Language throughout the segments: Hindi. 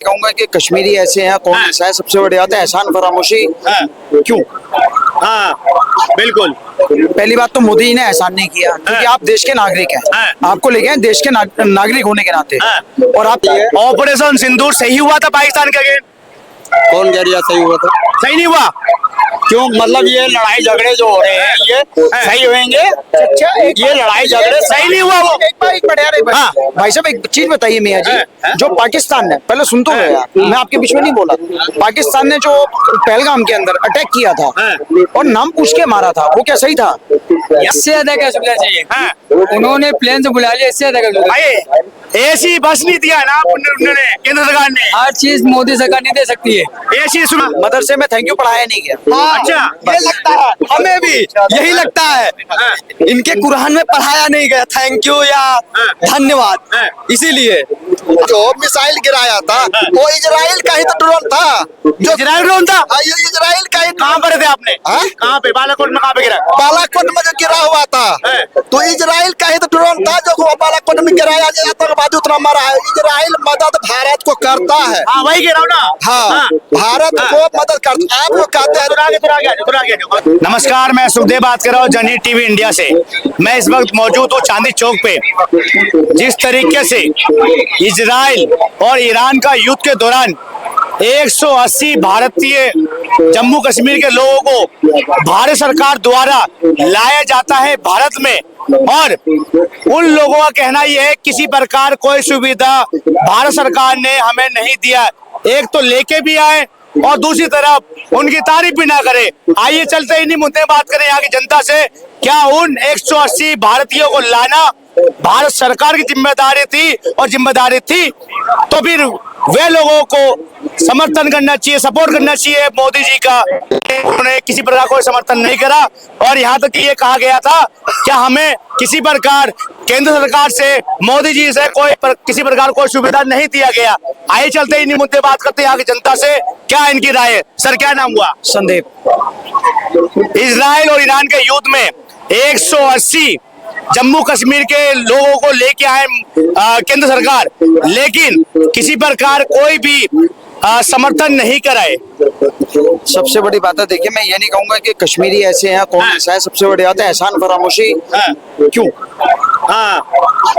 कहूंगा कि कश्मीरी ऐसे हैं, कौन ऐसा है, सबसे बड़ी बात है एहसान फरामोशी। क्यों? हाँ बिल्कुल। पहली बात तो मोदी जी ने एहसान नहीं किया, क्योंकि आप देश के नागरिक हैं, आपको लेके हैं देश के नागरिक होने के नाते। और आप ऑपरेशन सिंदूर सही हुआ था पाकिस्तान के अगेंस्ट? कौन कह रहा सही हुआ था? सही नहीं हुआ क्यों? मतलब ये लड़ाई झगड़े जो हो रहे हैं ये सही होंगे? अच्छा, ये लड़ाई झगड़े सही नहीं हुआ वो। एक मिनट यार, भाई साहब एक चीज बताइए मियाँ जी, जो पाकिस्तान ने, पहले सुन तो लो यार, मैं आपके बीच में नहीं बोला, पाकिस्तान ने जो पहलगाम के अंदर अटैक किया था और नाम पूछ के मारा था, वो क्या सही था? इससे ज्यादा क्या सुविधा चाहिए? उन्होंने प्लेन से बुला लिया, इससे ज्यादा क्या सुविधा? भाई एसी बस नहीं दिया ना उन्होंने, केंद्र सरकार ने। हर चीज मोदी सरकार नहीं दे सकती है। एसी सुना मदरसे में थैंक यू पढ़ाया नहीं गया। अच्छा ये लगता है हमें भी यही लगता है, इनके कुरान में पढ़ाया नहीं गया थैंक यू या धन्यवाद, इसीलिए जो मिसाइल गिराया था वो इजराइल का ही तो ड्रोन था। जो इजराइल ड्रोन था? ये इजराइल का ही। कहाँ पर थे आपने? कहाँ पे? बालाकोट में कहाँ पे गिरा? बालाकोट में जो गिरा हुआ था तो इजराइल का ही तो ड्रोन था जो बालाकोट में गिराया, आतंकवादी उतना मारा है। इजराइल मदद भारत को करता है। हाँ वही गिरा ना। हाँ भारत को मदद करता है। आप वो कहते हैं नमस्कार, मैं सुखदेव बात कर रहा हूँ जनहित टीवी इंडिया से। मैं इस वक्त मौजूद हूँ चांदी चौक पे। जिस तरीके से इजराइल और ईरान का युद्ध के दौरान 180 भारतीय जम्मू कश्मीर के लोगों को भारत सरकार द्वारा लाया जाता है भारत में, और उन लोगों का कहना यह है किसी प्रकार कोई सुविधा भारत सरकार ने हमें नहीं दिया। एक तो लेके भी आए और दूसरी तरफ उनकी तारीफ भी ना करे। आइए चलते ही नहीं मुद्दे बात करें यहाँ की जनता से। क्या उन 180 भारतीयों को लाना भारत सरकार की जिम्मेदारी थी, और जिम्मेदारी थी तो फिर वे लोगों को समर्थन करना चाहिए, सपोर्ट करना चाहिए मोदी जी का। उन्होंने किसी प्रकार कोई समर्थन नहीं करा, और यहाँ तक ये कहा गया था क्या हमें किसी प्रकार केंद्र सरकार से, मोदी जी से किसी प्रकार कोई सुविधा नहीं दिया गया। आइए चलते ही नहीं मुद्दे बात करते हैं यहाँ की जनता से। क्या इनकी राय है? सर क्या नाम हुआ? संदीप। इजराइल और ईरान के युद्ध में 180 जम्मू कश्मीर के लोगों को लेके आए केंद्र सरकार, लेकिन किसी प्रकार कोई भी समर्थन नहीं कराए। सबसे बड़ी बात है, देखिए मैं ये नहीं कहूंगा कि कश्मीरी ऐसे हैं, कौन ऐसा है, सबसे बड़ी बात है एहसान फरामोशी। क्यों? हाँ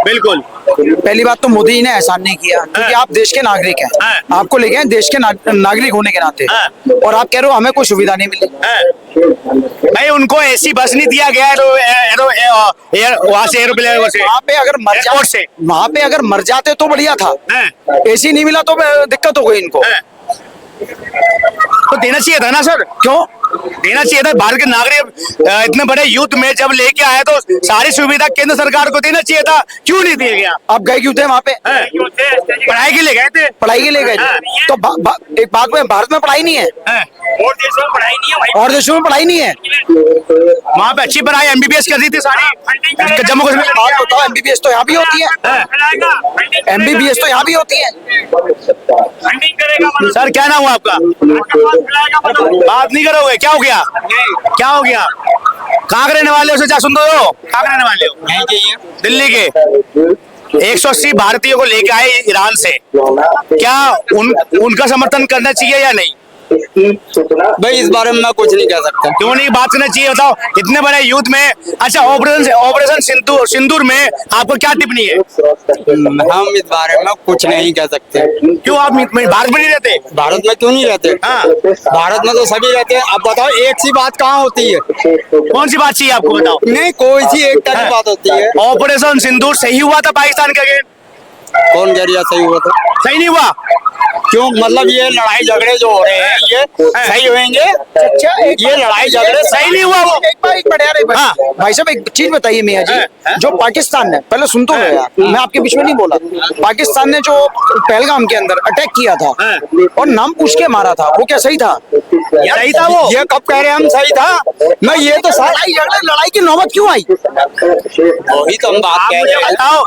बिल्कुल। पहली बात तो मोदी जी ने एहसान नहीं किया, क्योंकि आप देश के नागरिक हैं, आपको लेके हैं देश के नागरिक होने के नाते। और आप कह रहे हो हमें कोई सुविधा नहीं मिली। भाई उनको एसी बस नहीं दिया गया वहां से एरोप्लेन से। वहाँ पे अगर मर जाते तो बढ़िया था। एसी नहीं मिला तो दिक्कत हो गई इनको। तो देना चाहिए था ना सर। क्यों देना चाहिए था? भारत के नागरिक इतने बड़े युद्ध में जब लेके आए तो सारी सुविधा केंद्र सरकार को देना चाहिए था। क्यों नहीं दिया गया? आप गए क्यों थे वहाँ पे? पढ़ाई के लिए गए थे। पढ़ाई के लिए गए थे तो एक बात में, भारत में पढ़ाई नहीं है और देशों में पढ़ाई नहीं है। और देशों में पढ़ाई नहीं है। वहाँ पे अच्छी पढ़ाई एमबीबीएस कर दी थी सारी जम्मू कश्मीर। बात बताओ, एमबीबीएस तो यहाँ भी होती है। एमबीबीएस तो यहाँ भी होती है। सर क्या नाम हुआ आपका? बात नहीं करोगे? क्या हो गया? क्या हो गया? कहाँ के रहने वाले हो? सच्चा सुन दो। कहाँ के रहने वाले हो? दिल्ली के। 180 भारतीयों को लेके आए ईरान से, क्या उनका समर्थन करना चाहिए या नहीं? भाई इस बारे में मैं कुछ नहीं कह सकता। क्यों नहीं बात करना चाहिए बताओ? इतने बड़े युद्ध में। अच्छा ऑपरेशन सिंदूर में आपको क्या टिप्पणी है? हम इस बारे में कुछ नहीं कह सकते। क्यों आप भारत में नहीं रहते? भारत में क्यों नहीं रहते? हाँ भारत में तो सभी रहते हैं। आप बताओ एक सी बात कहाँ होती है? कौन सी बात चाहिए आपको बताओ? नहीं कोई सी एक तरह बात होती है। ऑपरेशन सिंदूर सही हुआ था पाकिस्तान के अगेंस्ट? कौन कह रहा सही हुआ था? सही नहीं हुआ क्यों? मतलब ये लड़ाई झगड़े जो हो रहे हैं ये सही होंगे? अच्छा, ये लड़ाई झगड़े सही नहीं हुआ वो। एक मिनट यार, भाई साहब एक चीज बताइए मियाँ जी, जो पाकिस्तान ने, पहले सुन तो लो यार, मैं आपके बीच में नहीं बोला, पाकिस्तान ने जो पहलगाम के अंदर अटैक किया था और नाम पूछ के मारा था, वो क्या सही था? सही था वो? ये कब कह रहे हैं हम सही था? मैं ये तो लड़ाई की नौबत क्यों आई? वही तो हम बात कह रहे हैं। बताओ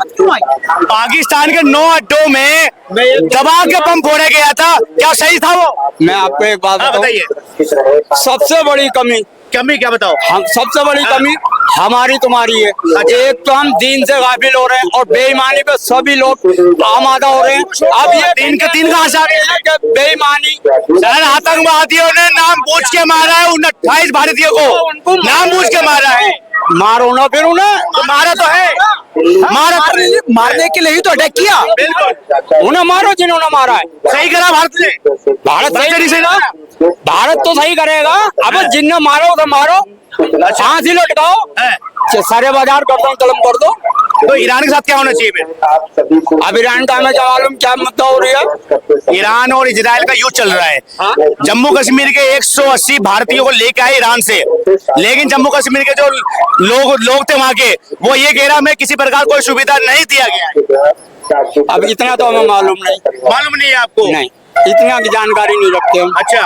पाकिस्तान के 9 अड्डों में दबा के बम फोड़ा गया था, क्या सही था वो? मैं आपको एक बात बताऊं, बताइए। सबसे बड़ी कमी कमी क्या बताओ? हम सबसे बड़ी कमी हमारी तुम्हारी है। एक तो हम दीन से गाफिल हो रहे हैं और बेईमानी पे सभी लोग आमादा हो रहे हैं। अब ये तीन कहाँ से आ गए? कि बेईमानी सर आतंकवादियों ने नाम पूछ के मारा है उन 28 भारतीयों को, नाम पूछ के मारा है। मारो ना फिर उन्हें, मारा तो है, मारने के लिए ही तो अटैक किया। बिल्कुल उन्हें मारो जिन्होंने मारा है। सही करा भारत ने। भारत सही से ना भारत तो सही करेगा। अब जिन्हें मारो उसे मारो, फांसी लटकाओ, सारे बाजार कर दो, कलम कर दो। तो ईरान के साथ क्या होना चाहिए फिर? अब ईरान का हमें क्या मालूम क्या मुद्दा हो रही है। ईरान और इजराइल का युद्ध चल रहा है। जम्मू कश्मीर के 180 भारतीयों को लेके आए ईरान से, लेकिन जम्मू कश्मीर के जो लोग थे वहाँ के, वो ये कह रहा हमें किसी प्रकार कोई सुविधा नहीं दिया गया है। अब इतना तो हमें मालूम नहीं है आपको? नहीं, इतना की जानकारी नहीं रखते हम। अच्छा,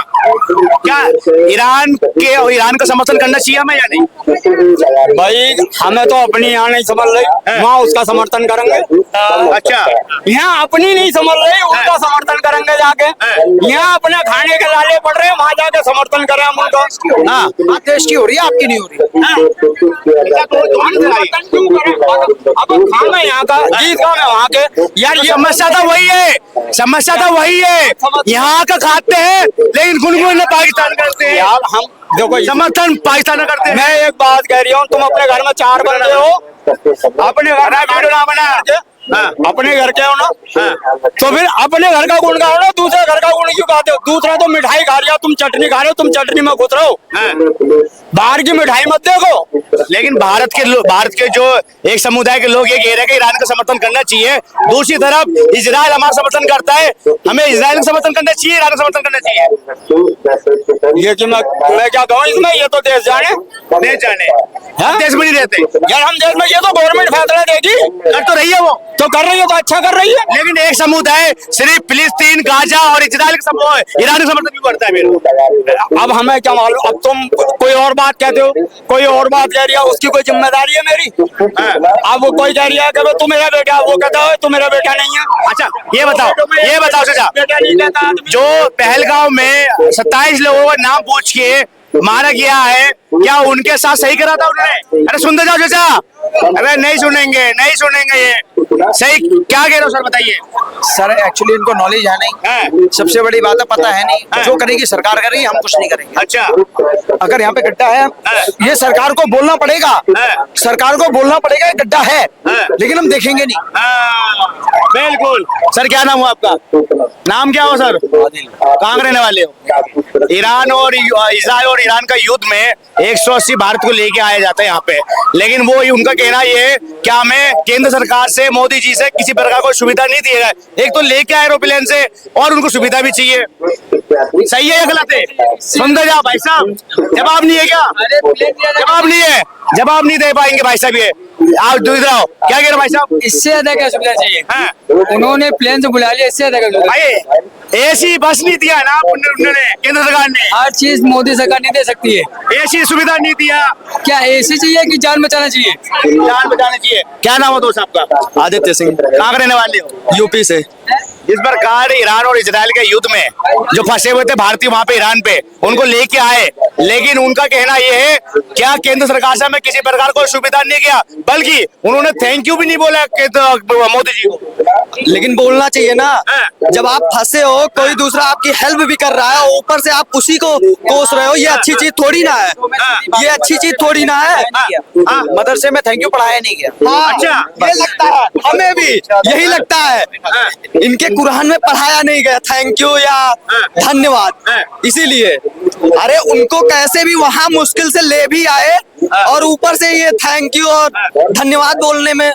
क्या ईरान का समर्थन करना चाहिए हमें या नहीं? भाई हमें तो अपनी यहाँ नहीं समझ रही, वहाँ उसका समर्थन करेंगे। अच्छा, यहाँ अपनी नहीं समझ रही, उसका समर्थन करेंगे जाके। यहाँ अपने खाने के लाले पड़ रहे हैं, वहाँ जाके समर्थन करें हम उनका। हाँ, बात देश की हो रही है, आपकी नहीं हो रही। अब खाम है यहाँ का, जीत खाम है वहाँ के। यार ये समस्या तो वही है, समस्या तो वही है। यहाँ का खाते हैं लेकिन गुनगुन पाकिस्तान करते हैं। यार हम देखो समर्थन पाकिस्तान करते हैं। मैं एक बात कह रही हूँ, तुम अपने घर में 4 बंदे हो, अपने घर में वीडियो ना बना, अपने घर के हो ना, तो फिर अपने घर का गुण गाओ ना, दूसरे घर का गुण क्यों गाते हो? दूसरा तो मिठाई खा रहा, तुम चटनी खा रहे हो, तुम चटनी में घुस रहे हो, बाहर की मिठाई मत देखो। लेकिन भारत के जो एक समुदाय के लोग ये कह रहे हैं कि ईरान का समर्थन करना चाहिए, दूसरी तरफ इजराइल हमारा समर्थन करता है। हमें इजराइल का समर्थन करना चाहिए, ईरान का समर्थन करना चाहिए? ये कि मैं क्या कहूँ इसमें, ये तो देश जाने देश में नहीं रहते यार हम देश में, ये तो गवर्नमेंट फैसला देगी। कर तो रही है, वो तो कर रही है तो अच्छा कर रही है। लेकिन एक समुदाय सिर्फ फिलिस्तीन, गाजा और इजराइल का ईरान का समर्थन क्यों करता है फिर? अब हमें क्या मालूम, अब तुम कोई और बात कहते हो, कोई और बात कह रही है, उसकी कोई जिम्मेदारी है मेरी? अब वो कोई कह रही है कि तू मेरा बेटा, वो कहता है तू मेरा बेटा नहीं है। अच्छा ये बताओ चाचा, बेटा नहीं कहता आदमी। जो पहलगांव में 27 लोगों का नाम पूछ के मारा गया है, क्या उनके साथ सही करा था उन्होंने? अरे सुनते जाओ चाचा, अरे नहीं सुनेंगे ये सही क्या कह रहे हो सर, बताइए। सर एक्चुअली इनको नॉलेज है नहीं, सबसे बड़ी बात है पता है नहीं। जो करेगी सरकार करेगी, हम कुछ नहीं करेंगे। अच्छा, अगर यहाँ पे गड्ढा है, ये सरकार को बोलना पड़ेगा, सरकार को बोलना पड़ेगा ये गड्ढा है, लेकिन हम देखेंगे नहीं। बिल्कुल। सर क्या नाम हुआ आपका? नाम क्या हो सर? कहाँ के रहने वाले हो? ईरान और इजराइल और ईरान का युद्ध में 180 भारत को लेके आया जाता है यहाँ पे, लेकिन वो उनका कहना ये है क्या हमें केंद्र सरकार से, मोदी जी से किसी प्रकार को सुविधा नहीं दी है। एक तो लेके आए एरोप्लेन से और उनको सुविधा भी चाहिए। सही है या गलत है? सुनते जाओ भाई साहब, जवाब नहीं है क्या? जवाब नहीं है, जवाब नहीं दे पाएंगे भाई साहब। ये आप दूर आओ, क्या कह रहे भाई साहब? इससे ज्यादा क्या सुविधा चाहिए? उन्होंने प्लेन से बुला लिया, इससे ज्यादा क्या सुविधा? भाई ऐसी बस नहीं दिया ना उन्होंने, केंद्र सरकार ने। हर चीज मोदी सरकार नहीं दे सकती है। ऐसी सुविधा नहीं दिया। क्या ऐसी चाहिए कि जान बचाना चाहिए? जान बचाना चाहिए। क्या नाम है दोस्त आपका? आदित्य सिंह, कहाँ रहने वाले हो? यूपी से। इस प्रकार ईरान और इजराइल के युद्ध में जो फंसे हुए थे भारतीय वहां पे ईरान पे, उनको लेके आए, लेकिन उनका कहना यह है क्या केंद्र सरकार से हमें किसी प्रकार कोई सुविधा नहीं किया, बल्कि उन्होंने थैंक यू भी नहीं बोला मोदी जी को। लेकिन बोलना चाहिए ना, जब आप फंसे हो, कोई दूसरा आपकी हेल्प भी कर रहा है, ऊपर से आप उसी को कोस रहे हो, ये अच्छी चीज थोड़ी ना है, ये अच्छी चीज थोड़ी ना है। मदरसे में थैंक यू पढ़ाया नहीं गया। हाँ, अच्छा। ये लगता है, हमें भी यही लगता है। इनके कुरान में पढ़ाया नहीं गया थैंक यू या धन्यवाद, इसीलिए अरे उनको कैसे भी वहां मुश्किल से ले भी आए, और ऊपर से ये थैंक यू और धन्यवाद बोलने में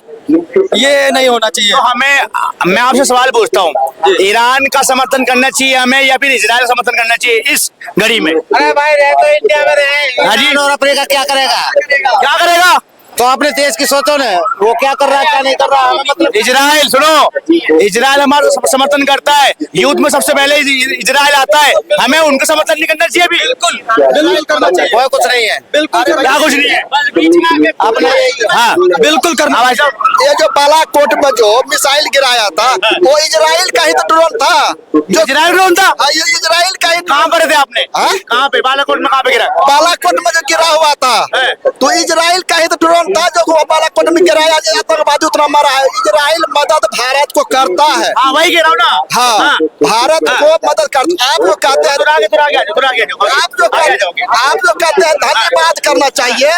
ये नहीं होना चाहिए। तो मैं आपसे सवाल पूछता हूँ, ईरान का समर्थन करना चाहिए हमें या फिर इजराइल का समर्थन करना चाहिए इस घड़ी में? अरे भाई रहे तो इंडिया में रहे। हाँ जी, और अफ्रीका क्या करेगा? क्या करेगा? तो अपने देश की सोचो ना, वो क्या कर रहा है क्या नहीं कर रहा है, मतलब इजराइल सुनो, इजराइल हमारा समर्थन करता है, युद्ध में सबसे पहले इजराइल आता है, हमें उनका समर्थन नहीं करना चाहिए। बिल्कुल करना चाहिए, कोई कुछ नहीं है, बिल्कुल क्या कुछ नहीं है अपने। हाँ बिल्कुल करना। भाई साहब, ये जो बालाकोट में जो मिसाइल गिराया था वो इजराइल का ही तो ड्रोन था, जो इजराइल ड्रोन था। हाँ, ये इजराइल का ही कहाँ पर थे आपने? हाँ? कहाँ पे? बालाकोट में कहाँ पे गिरा? बालाकोट में जो गिरा हुआ था तो इजराइल का ही तो ड्रोन था जो बालाकोट में गिराया, आतंकवादी उतना मारा है। इजराइल मदद भारत को करता है। हाँ वही गिरा ना। हाँ, भारत को मदद करता है। आप जो कहते हैं आप जो कहते हैं धन्यवाद करना चाहिए,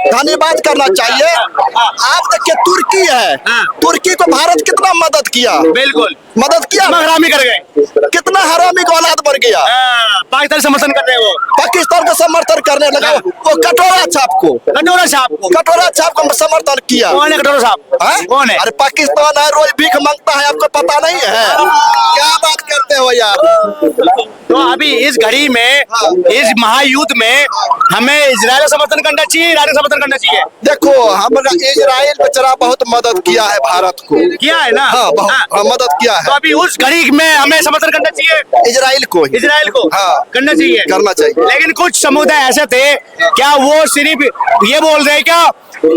धन्यवाद करना चाहिए। आप देखिए तुर्की है, तुर्की को भारत कितना मदद किया, बिल्कुल मदद किया, हरामी कर गए, कितना हरामी का औलाद बन गया। पाकिस्तान समर्थन कर रहे हो, पाकिस्तान का समर्थन करने लगा, वो कटोरा छाप को, कटोरा साहब को, कटोरा छाप को समर्थन किया। कौन है कटोरा साहब? हैं? कौन है? अरे पाकिस्तान है, रोज भीख मांगता है, आपको पता नहीं है? क्या बात करते हो यार। तो अभी इस घड़ी में, इस महायुद्ध में हमें इजराइल का समर्थन करना चाहिए, ईरान का समर्थन करना चाहिए? देखो हमारा इजराइल बेचारा बहुत मदद किया है भारत को, किया है ना? हाँ बहुत मदद किया तो है। अभी उस घड़ी में हमें समर्थन करना चाहिए इजराइल को ही इजराइल को। हाँ। करना चाहिए, करना चाहिए। लेकिन कुछ समुदाय ऐसे थे, क्या वो सिर्फ ये बोल रहे हैं क्या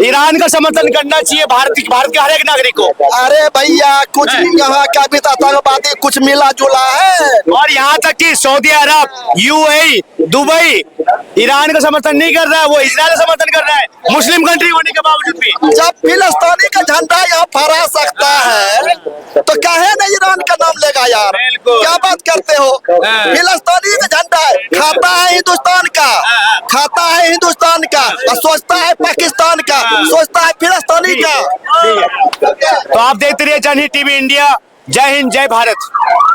ईरान का समर्थन करना चाहिए भारत के हर एक नागरिक को? अरे भैया कुछ यहाँ का भी आतंकवादी कुछ मिला जुला है। और यहाँ तक कि सऊदी अरब, यूएई, दुबई ईरान का समर्थन नहीं कर रहा है, वो इजराइल का समर्थन कर रहा है, मुस्लिम कंट्री होने के बावजूद भी। जब फिलिस्तीनी का झंडा यहाँ फहरा सकता है तो काहे नहीं ईरान का नाम लेगा यार। बिल्कुल। क्या बात करते हो, फिलिस्तीनी का झंडा है, खाता है हिंदुस्तान का, खाता है हिंदुस्तान का, और सोचता है पाकिस्तान का, सोचता है फिलिस्तीनी का। तो आप देखते रहिए जनहित टीवी इंडिया। जय हिंद, जय भारत।